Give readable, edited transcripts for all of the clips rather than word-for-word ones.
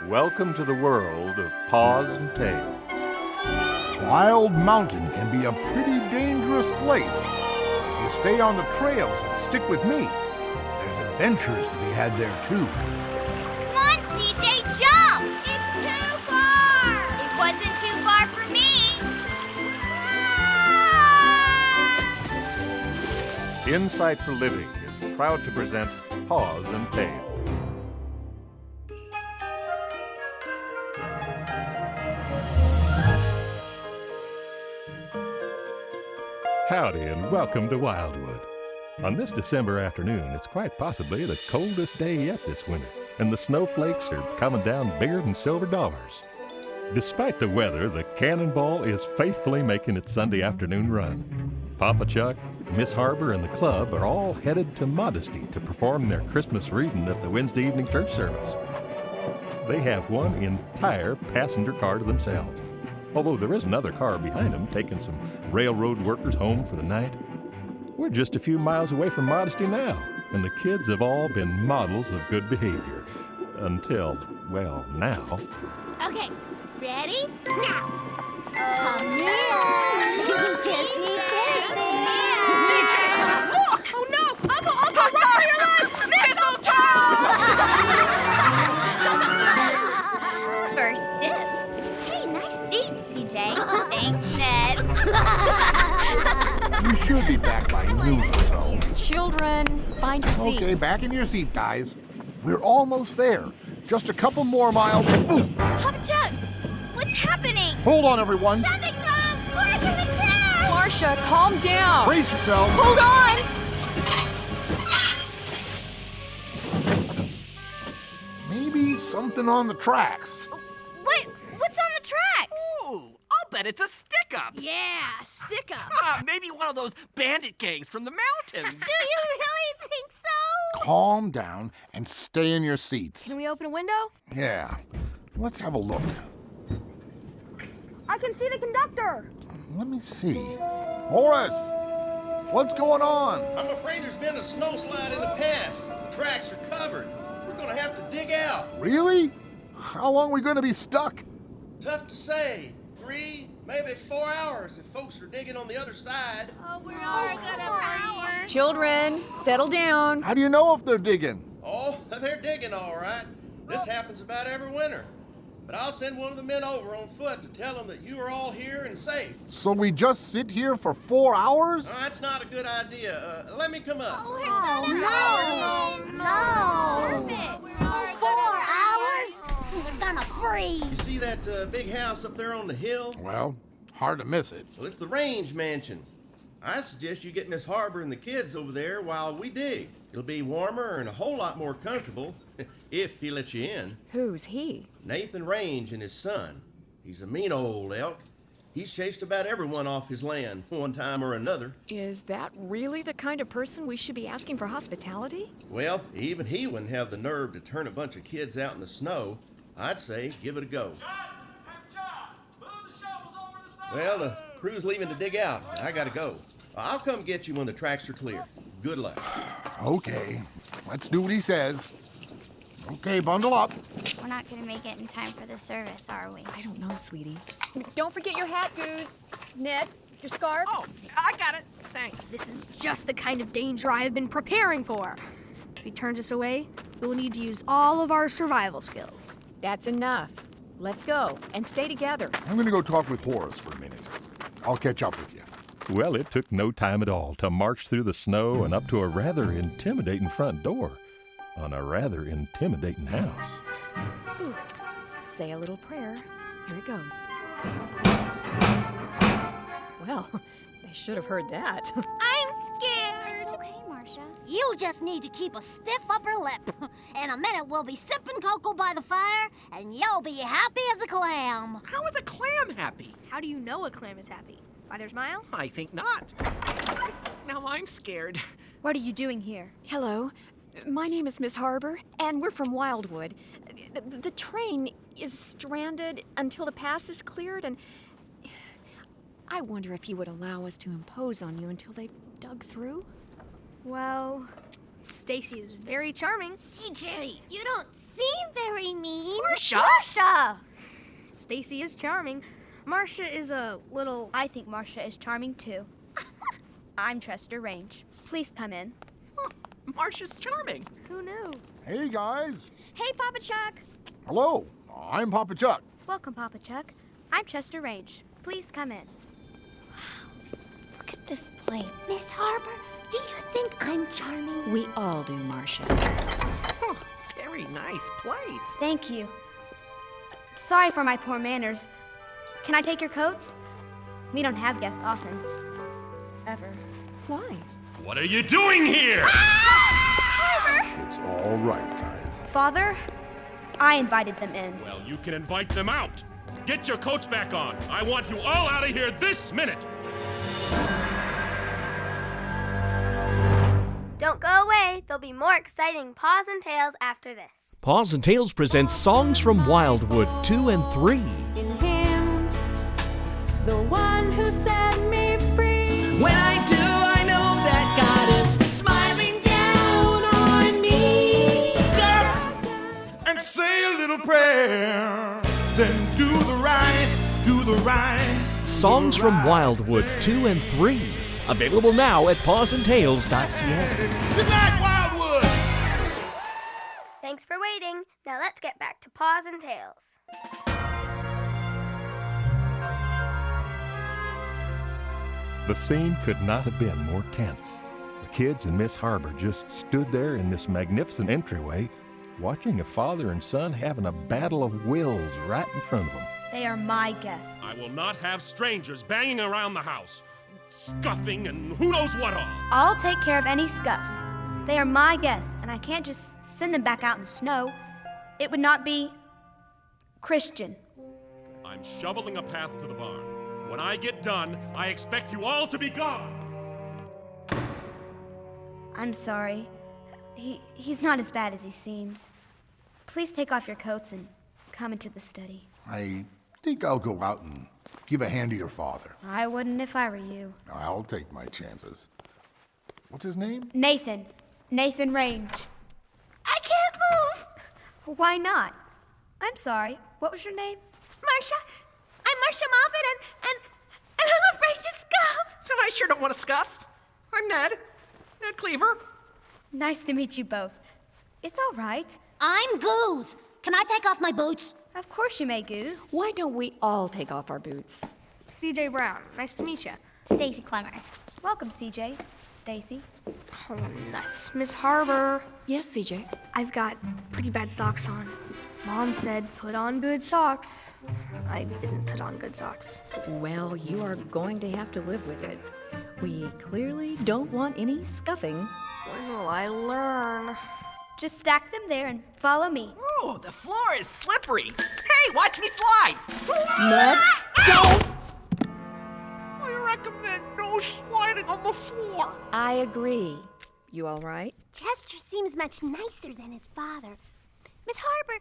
Welcome to the world of Paws and Tails. Wild Mountain can be a pretty dangerous place. If you stay on the trails and stick with me, there's adventures to be had there too. Come on, CJ, jump! It's too far! It wasn't too far for me! Insight for Living is proud to present Paws and Tails. Howdy and welcome to Wildwood. On this December afternoon, it's quite possibly the coldest day yet this winter, and the snowflakes are coming down bigger than silver dollars. Despite the weather, the Cannonball is faithfully making its Sunday afternoon run. Paw Paw Chuck, Miss Harbor, and the club are all headed to Modesty to perform their Christmas reading at the Wednesday evening church service. They have one entire passenger car to themselves, although there is another car behind them taking some railroad workers home for the night. We're just a few miles away from Modesty now, and the kids have all been models of good behavior. Until, well, now. Okay, ready? Now! Come here! Kissy, kissy! Look! Oh no! Uncle, run for your life! Mistletoe! First dibs. Hey, nice seats, CJ. Thanks, Ned. You should be back by noon or so. Children, find your seats. Okay, back in your seat, guys. We're almost there. Just a couple more miles. Ooh. Paw Paw Chuck, what's happening? Hold on, everyone. Something's wrong! We're gonna crash! Marcia, calm down. Brace yourselves. Hold on! Maybe something on the tracks. What's on the tracks? Ooh, I'll bet it's a stick-up. Yeah, stick up. Maybe one of those bandit gangs from the mountains. Do you really think so? Calm down and stay in your seats. Can we open a window? Yeah. Let's have a look. I can see the conductor. Let me see. Horace! What's going on? I'm afraid there's been a snowslide in the pass. The tracks are covered. We're gonna have to dig out. Really? How long are we going to be stuck? Tough to say. 3, maybe 4 hours if folks are digging on the other side. Oh, we're all gonna power. Children, settle down. How do you know if they're digging? Oh, they're digging all right. This happens about every winter. But I'll send one of the men over on foot to tell them that you are all here and safe. So we just sit here for 4 hours? That's not a good idea. Let me come up. Oh, No! 4 hours? We're gonna freeze. You see that big house up there on the hill? Well, hard to miss it. Well, it's the range mansion. I suggest you get Miss Harbor and the kids over there while we dig. It'll be warmer and a whole lot more comfortable, if he lets you in. Who's he? Nathan Range and his son. He's a mean old elk. He's chased about everyone off his land one time or another. Is that really the kind of person we should be asking for hospitality? Well, even he wouldn't have the nerve to turn a bunch of kids out in the snow. I'd say give it a go. Well, the crew's leaving to dig out. I gotta go. I'll come get you when the tracks are clear. Good luck. Okay, let's do what he says. Okay, bundle up. We're not gonna make it in time for the service, are we? I don't know, sweetie. Don't forget your hat, Goose. Ned, your scarf. Oh, I got it. Thanks. This is just the kind of danger I have been preparing for. If he turns us away, we will need to use all of our survival skills. That's enough. Let's go and stay together. I'm going to go talk with Horace for a minute. I'll catch up with you. Well, it took no time at all to march through the snow and up to a rather intimidating front door on a rather intimidating house. Ooh. Say a little prayer. Here it goes. Well, they should have heard that. I'm scared. It's okay, Marcia. You just need to keep a stiff upper lip. In a minute, we'll be sipping cocoa by the fire, and you'll be happy as a clam. How is a clam happy? How do you know a clam is happy? By their smile? I think not. Now I'm scared. What are you doing here? Hello. My name is Miss Harbor, and we're from Wildwood. The train is stranded until the pass is cleared, and I wonder if you would allow us to impose on you until they dug through? Well, Stacy is very charming. CJ, you don't seem very mean. Marcia! Marcia! Stacy is charming. Marcia is a little... I think Marcia is charming too. I'm Chester Range. Please come in. Marcia's charming. Who knew? Hey, guys. Hey, Papa Chuck. Hello. I'm Papa Chuck. Welcome, Papa Chuck. I'm Chester Range. Please come in. Look at this place. Miss Harper, do you think I'm charming? We all do, Marcia. Oh, very nice place. Thank you. Sorry for my poor manners. Can I take your coats? We don't have guests often. Ever. Why? What are you doing here? It's all right, guys. Father, I invited them in. Well, you can invite them out. Get your coats back on. I want you all out of here this minute. Don't go away. There'll be more exciting Paws and Tails after this. Paws and Tails presents Songs from Wildwood 2 and 3. In him, the one who set me free. When I do, I know that God is smiling down on me. And say a little prayer, then do the right. Songs from Wildwood 2 and 3. Available now at pawsandtails.ca. Good night, Wildwood! Thanks for waiting. Now let's get back to Paws and Tails. The scene could not have been more tense. The kids and Miss Harbor just stood there in this magnificent entryway, watching a father and son having a battle of wills right in front of them. They are my guests. I will not have strangers banging around the house, scuffing and who knows what all. I'll take care of any scuffs. They are my guests, and I can't just send them back out in the snow. It would not be Christian. I'm shoveling a path to the barn. When I get done, I expect you all to be gone. I'm sorry. He's not as bad as he seems. Please take off your coats and come into the study. I think I'll go out and give a hand to your father. I wouldn't if I were you. I'll take my chances. What's his name? Nathan. Nathan Range. I can't move! Why not? I'm sorry. What was your name? Marcia. I'm Marcia Moffat, and I'm afraid to scuff. And I sure don't want to scuff. I'm Ned. Ned Cleaver. Nice to meet you both. It's all right. I'm Goose. Can I take off my boots? Of course you may, Goose. Why don't we all take off our boots? CJ Brown. Nice to meet you. Stacy Clemmer. Welcome, CJ. Stacy. Oh, nuts. Miss Harbor. Yes, CJ. I've got pretty bad socks on. Mom said put on good socks. I didn't put on good socks. Well, you are going to have to live with it. We clearly don't want any scuffing. When will I learn? Just stack them there and follow me. Oh, the floor is slippery. Hey, watch me slide. Ned, don't! I recommend no sliding on the floor. I agree. You all right? Chester seems much nicer than his father. Miss Harbor,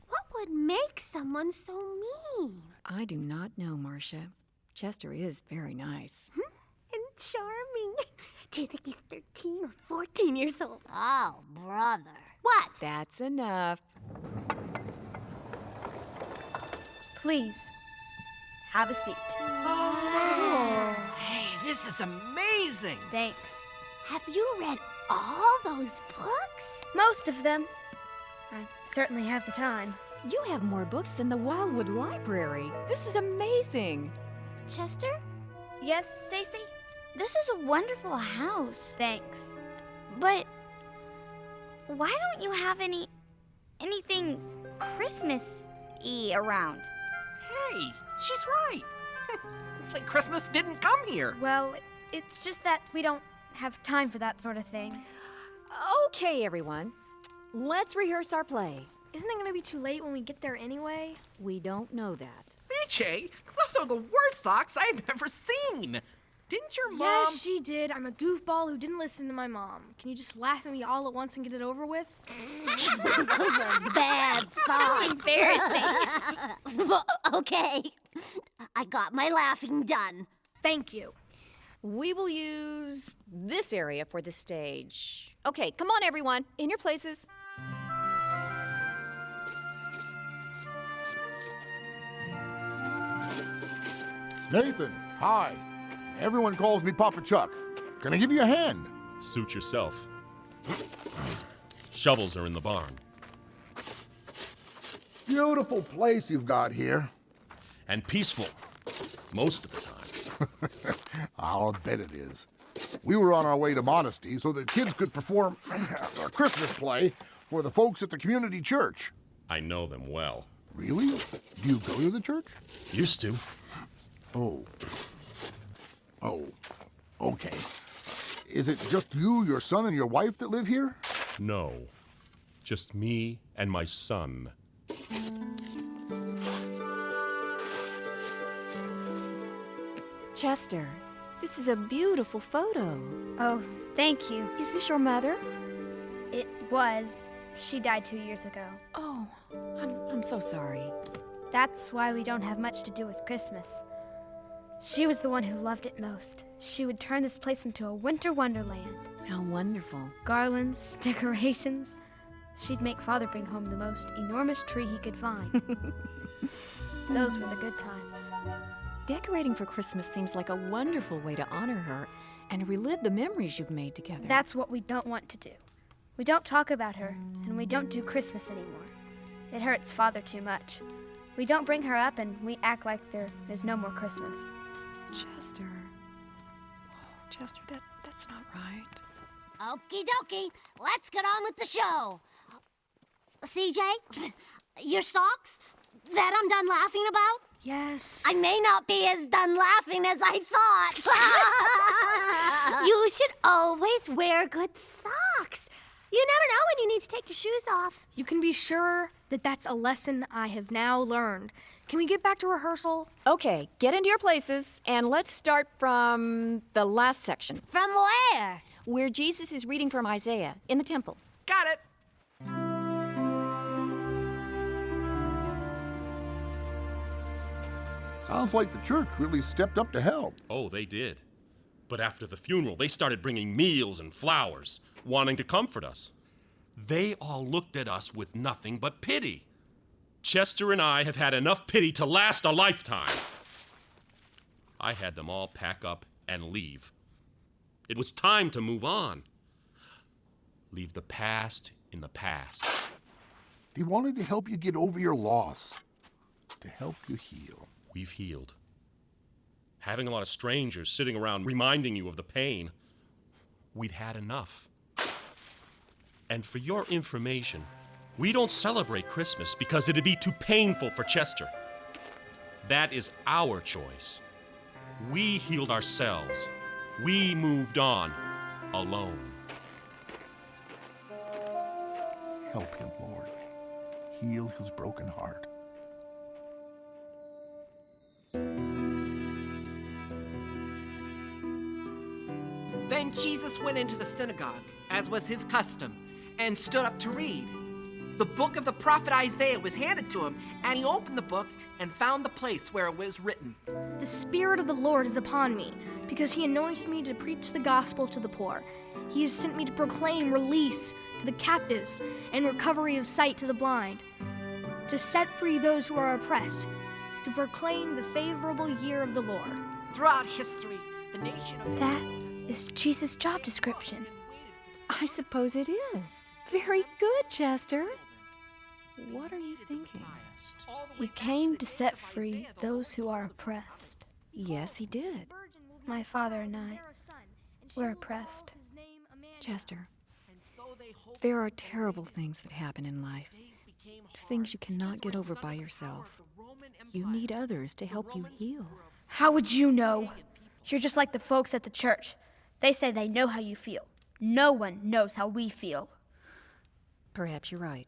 what would make someone so mean? I do not know, Marcia. Chester is very nice. And charming. Do you think he's 13 or 14 years old? Oh, brother. What? That's enough. Please, have a seat. Hey, this is amazing. Thanks. Have you read all those books? Most of them. I certainly have the time. You have more books than the Wildwood Library. This is amazing. Chester? Yes, Stacy? This is a wonderful house. Thanks. But why don't you have anything Christmas-y around? Hey, she's right. It's like Christmas didn't come here. Well, it's just that we don't have time for that sort of thing. Okay, everyone. Let's rehearse our play. Isn't it going to be too late when we get there anyway? We don't know that. CJ, those are the worst socks I've ever seen. Didn't your mom... Yes, she did. I'm a goofball who didn't listen to my mom. Can you just laugh at me all at once and get it over with? Those are bad socks. Embarrassing. Okay. I got my laughing done. Thank you. We will use this area for the stage. Okay, come on, everyone. In your places. Nathan, hi. Everyone calls me Paw Paw Chuck. Can I give you a hand? Suit yourself. Shovels are in the barn. Beautiful place you've got here. And peaceful. Most of the time. I'll bet it is. We were on our way to Modesty so the kids could perform a Christmas play for the folks at the community church. I know them well. Really? Do you go to the church? Used to. Oh, okay. Is it just you, your son, and your wife that live here? No. Just me and my son. Chester, this is a beautiful photo. Oh, thank you. Is this your mother? It was. She died 2 years ago. Oh, I'm so sorry. That's why we don't have much to do with Christmas. She was the one who loved it most. She would turn this place into a winter wonderland. How wonderful. Garlands, decorations. She'd make Father bring home the most enormous tree he could find. Those were the good times. Decorating for Christmas seems like a wonderful way to honor her and relive the memories you've made together. That's what we don't want to do. We don't talk about her, and we don't do Christmas anymore. It hurts Father too much. We don't bring her up, and we act like there is no more Christmas. Chester. Oh, Chester, that's not right. Okie dokie, let's get on with the show. CJ, your socks that I'm done laughing about? Yes. I may not be as done laughing as I thought. You should always wear good socks. You never know when you need to take your shoes off. You can be sure that that's a lesson I have now learned. Can we get back to rehearsal? Okay, get into your places, and let's start from the last section. From where? Where Jesus is reading from Isaiah in the temple. Got it. Sounds like the church really stepped up to help. Oh, they did. But after the funeral, they started bringing meals and flowers, wanting to comfort us. They all looked at us with nothing but pity. Chester and I have had enough pity to last a lifetime. I had them all pack up and leave. It was time to move on. Leave the past in the past. They wanted to help you get over your loss, to help you heal. We've healed. Having a lot of strangers sitting around reminding you of the pain, we'd had enough. And for your information, we don't celebrate Christmas because it'd be too painful for Chester. That is our choice. We healed ourselves. We moved on alone. Help him, Lord. Heal his broken heart. Then Jesus went into the synagogue, as was his custom, and stood up to read. The book of the prophet Isaiah was handed to him, and he opened the book and found the place where it was written. The Spirit of the Lord is upon me, because he anointed me to preach the gospel to the poor. He has sent me to proclaim release to the captives and recovery of sight to the blind, to set free those who are oppressed, to proclaim the favorable year of the Lord. Throughout history, the nation of... That is Jesus' job description. I suppose it is. Very good, Chester. What are you thinking? He came to set free those who are oppressed. Yes, he did. My father and I were oppressed. Chester, there are terrible things that happen in life. Things you cannot get over by yourself. You need others to help you heal. How would you know? You're just like the folks at the church. They say they know how you feel. No one knows how we feel. Perhaps you're right.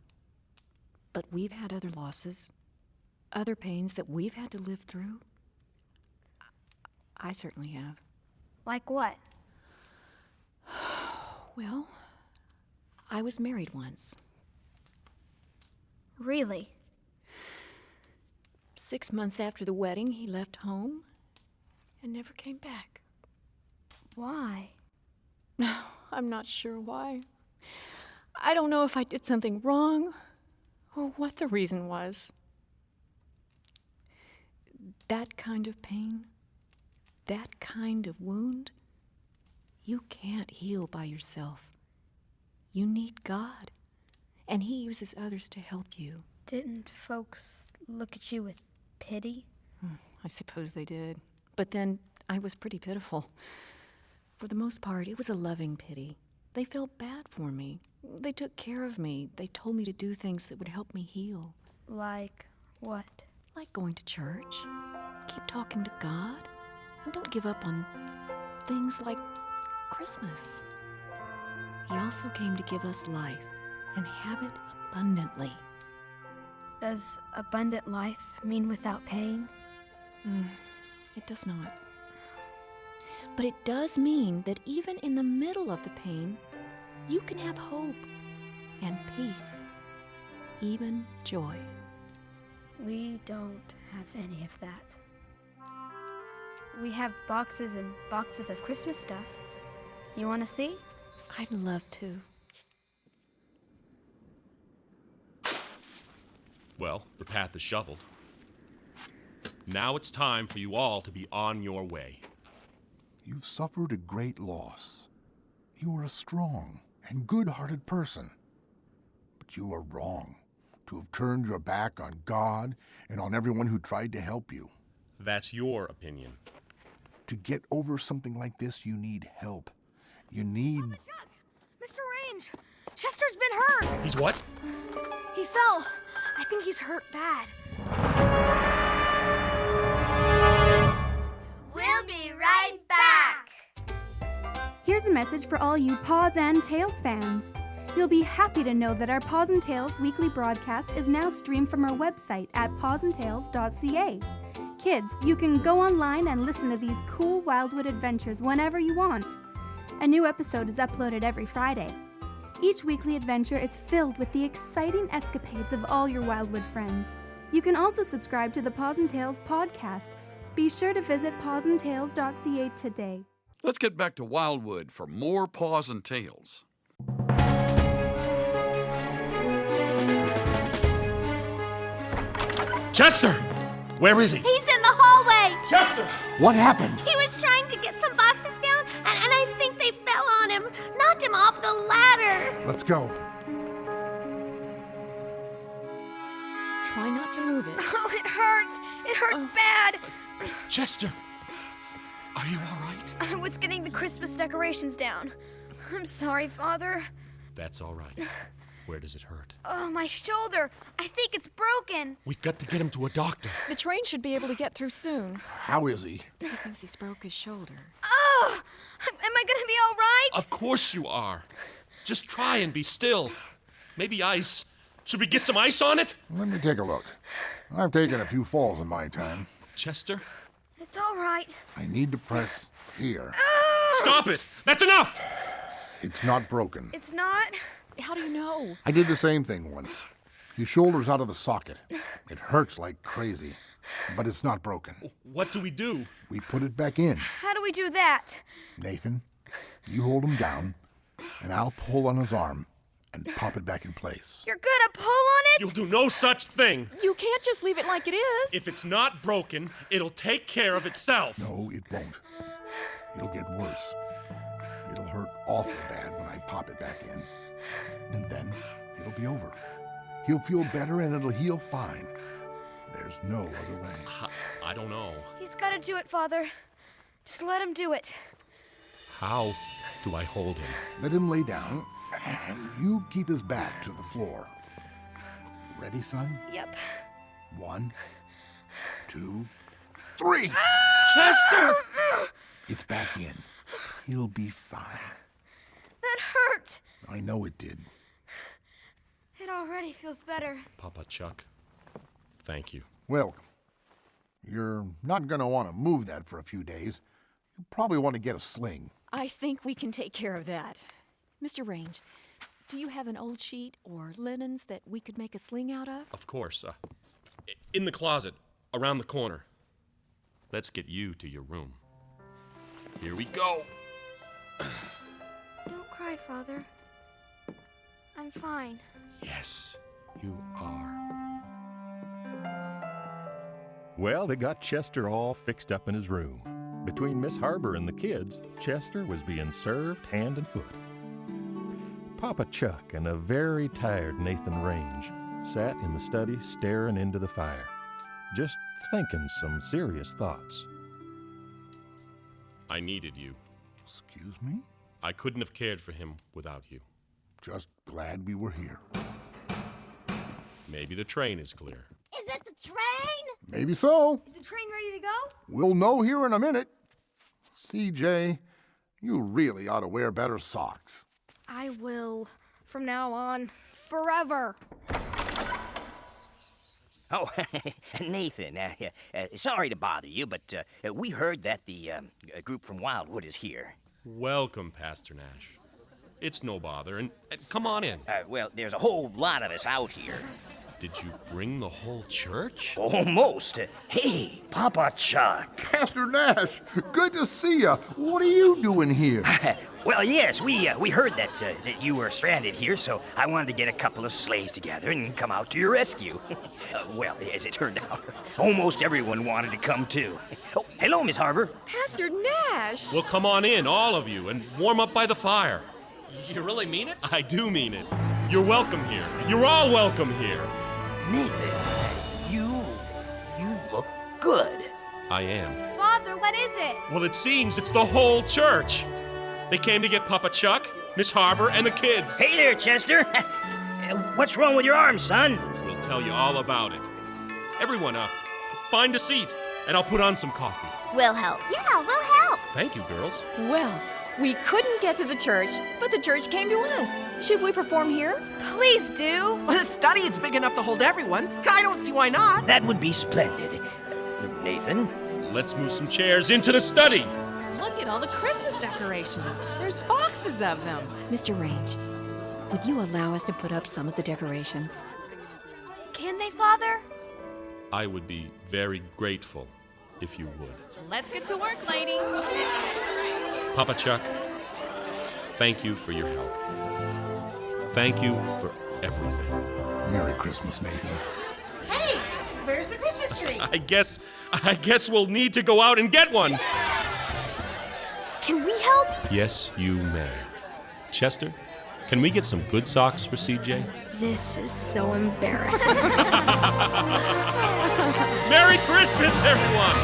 But we've had other losses, other pains that we've had to live through. I certainly have. Like what? Well, I was married once. Really? 6 months after the wedding, he left home and never came back. Why? I'm not sure why. I don't know if I did something wrong or what the reason was. That kind of pain that kind of wound, you can't heal by yourself. You need God, and He uses others to help you. Didn't folks look at you with pity? I suppose they did. But then I was pretty pitiful. For the most part, it was a loving pity. They felt bad for me. They took care of me. They told me to do things that would help me heal. Like what? Like going to church. Keep talking to God. And don't give up on things like Christmas. He also came to give us life and have it abundantly. Does abundant life mean without pain? It does not. But it does mean that even in the middle of the pain, you can have hope and peace, even joy. We don't have any of that. We have boxes and boxes of Christmas stuff. You want to see? I'd love to. Well, the path is shoveled. Now it's time for you all to be on your way. You've suffered a great loss. You are a strong and good-hearted person. But you are wrong to have turned your back on God and on everyone who tried to help you. That's your opinion. To get over something like this, you need help. You need... Paw Paw Chuck! Mr. Range! Chester's been hurt! He's what? He fell. I think he's hurt bad. We'll be right back. Here's a message for all you Paws and Tails fans. You'll be happy to know that our Paws and Tails weekly broadcast is now streamed from our website at pawsandtails.ca. Kids, you can go online and listen to these cool Wildwood adventures whenever you want. A new episode is uploaded every Friday. Each weekly adventure is filled with the exciting escapades of all your Wildwood friends. You can also subscribe to the Paws and Tails podcast. Be sure to visit pawsandtails.ca today. Let's get back to Wildwood for more Paws and Tails. Chester! Where is he? He's in the hallway! Chester! What happened? He was trying to get some boxes down, and I think they fell on him, knocked him off the ladder. Let's go. Try not to move it. Oh, it hurts. It hurts bad. Chester! Are you all right? I was getting the Christmas decorations down. I'm sorry, Father. That's all right. Where does it hurt? Oh, my shoulder. I think it's broken. We've got to get him to a doctor. The train should be able to get through soon. How is he? He thinks he's broke his shoulder. Oh, am I going to be all right? Of course you are. Just try and be still. Maybe ice. Should we get some ice on it? Let me take a look. I've taken a few falls in my time. Chester? It's all right. I need to press here. Stop it! That's enough! It's not broken. It's not? How do you know? I did the same thing once. His shoulder's out of the socket. It hurts like crazy, but it's not broken. What do we do? We put it back in. How do we do that? Nathan, you hold him down, and I'll pull on his arm and pop it back in place. You're gonna pull on it? You'll do no such thing. You can't just leave it like it is. If it's not broken, it'll take care of itself. No, it won't. It'll get worse. It'll hurt awful bad when I pop it back in. And then it'll be over. He'll feel better and it'll heal fine. There's no other way. I don't know. He's gotta do it, Father. Just let him do it. How do I hold him? Let him lay down, and you keep his back to the floor. Ready, son? Yep. 1, 2, 3. Chester! It's back in. He'll be fine. That hurt. I know it did. It already feels better. Paw Paw Chuck, thank you. Welcome. You're not going to want to move that for a few days. You'll probably want to get a sling. I think we can take care of that. Mr. Range, do you have an old sheet or linens that we could make a sling out of? Of course. In the closet, around the corner. Let's get you to your room. Here we go. Don't cry, Father. I'm fine. Yes, you are. Well, they got Chester all fixed up in his room. Between Miss Harbor and the kids, Chester was being served hand and foot. Papa Chuck and a very tired Nathan Range sat in the study staring into the fire, just thinking some serious thoughts. I needed you. Excuse me? I couldn't have cared for him without you. Just glad we were here. Maybe the train is clear. Is it the train? Maybe so. Is the train ready to go? We'll know here in a minute. CJ, you really ought to wear better socks. I will, from now on, forever. Oh, Nathan, sorry to bother you, but we heard that the group from Wildwood is here. Welcome, Pastor Nash. It's no bother, and come on in. Well, there's a whole lot of us out here. Did you bring the whole church? Almost. Hey, Paw Paw Chuck. Pastor Nash, good to see you. What are you doing here? Well, yes, we heard that you were stranded here, so I wanted to get a couple of sleighs together and come out to your rescue. Well, as it turned out, almost everyone wanted to come too. Oh, hello, Miss Harbor. Pastor Nash! Well, come on in, all of you, and warm up by the fire. You really mean it? I do mean it. You're welcome here. You're all welcome here. Nathan, you look good. I am. Father, what is it? Well, it seems it's the whole church. They came to get Papa Chuck, Miss Harbor, and the kids. Hey there, Chester. What's wrong with your arm, son? We'll tell you all about it. Everyone up. Find a seat, and I'll put on some coffee. We'll help. Yeah, we'll help. Thank you, girls. Well, we couldn't get to the church, but the church came to us. Should we perform here? Please do. Well, the study is big enough to hold everyone. I don't see why not. That would be splendid. Nathan? Let's move some chairs into the study. Look at all the Christmas decorations. There's boxes of them. Mr. Range, would you allow us to put up some of the decorations? Can they, Father? I would be very grateful if you would. Let's get to work, ladies. Papa Chuck, thank you for your help. Thank you for everything. Merry Christmas, Nathan. Hey, where's the Christmas tree? I guess we'll need to go out and get one. Can we help? Yes, you may. Chester, can we get some good socks for CJ? This is so embarrassing. Merry Christmas, everyone!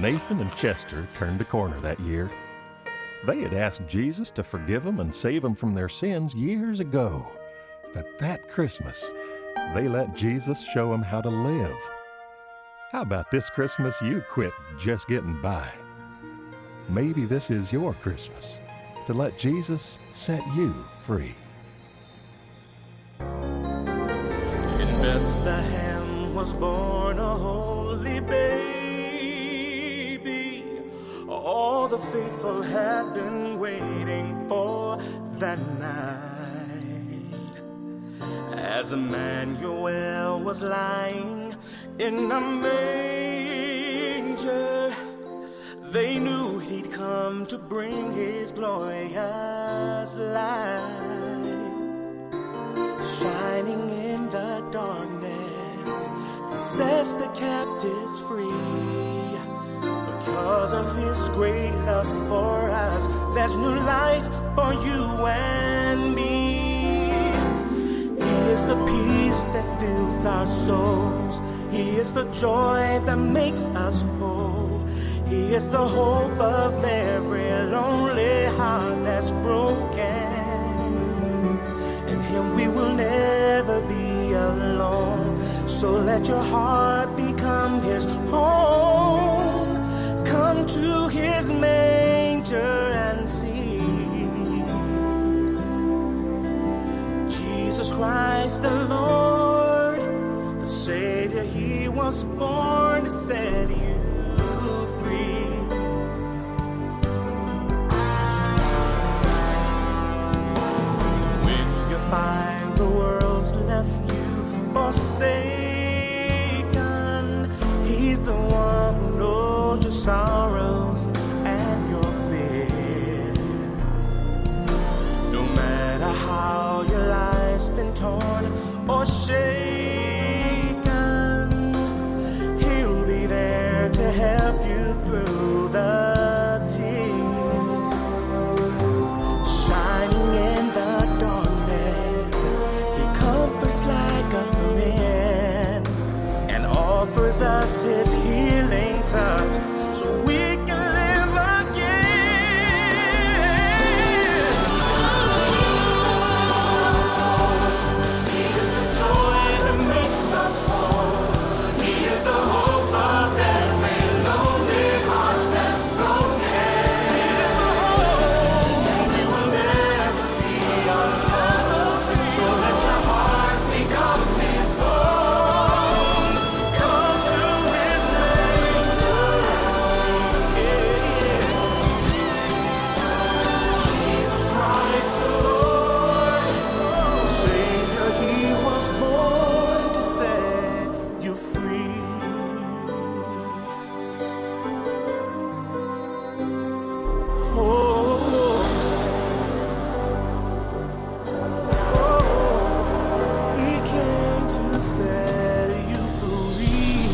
Nathan and Chester turned a corner that year. They had asked Jesus to forgive them and save them from their sins years ago. But that Christmas, they let Jesus show them how to live. How about this Christmas you quit just getting by? Maybe this is your Christmas, to let Jesus set you free. In Bethlehem was born a holy baby. All the faithful had been waiting for that night. As Emmanuel was lying in a manger, they knew he'd come to bring his glorious light. Shining in the darkness, he sets the captives free. Because of his great love for us, there's new life for you and me. He is the peace that stills our souls. He is the joy that makes us whole. He is the hope of every lonely heart that's broken. In him we will never be alone. So let your heart become his home. Come to his manger and see Jesus Christ the Lord, the Savior. He was born to set you free. When you find the world's left you forsaken, he's the one who knows your sorrows and your fears. No matter how your life's been torn or shaken, he'll be there to help you gives us his healing touch so we can live again. He is the joy that makes us whole. He is the hope of every lonely heart that's broken. We will never be alone. So let your heart become his own. Come to his manger and sing. Jesus Christ the Lord, the Savior, he was born to set you free. He came to set you free.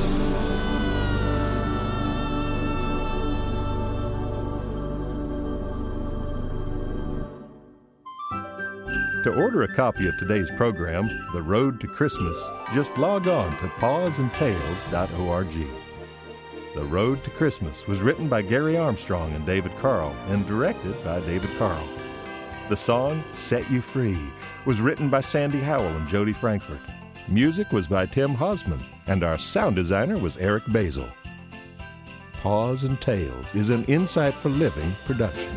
To order a copy of today's program, The Road to Christmas, just log on to pawsandtails.org. The Road to Christmas was written by Gary Armstrong and David Carl and directed by David Carl. The song, Set You Free, was written by Sandy Howell and Jody Frankfurt. Music was by Tim Hosman, and our sound designer was Eric Basil. Paws and Tails is an Insight for Living production.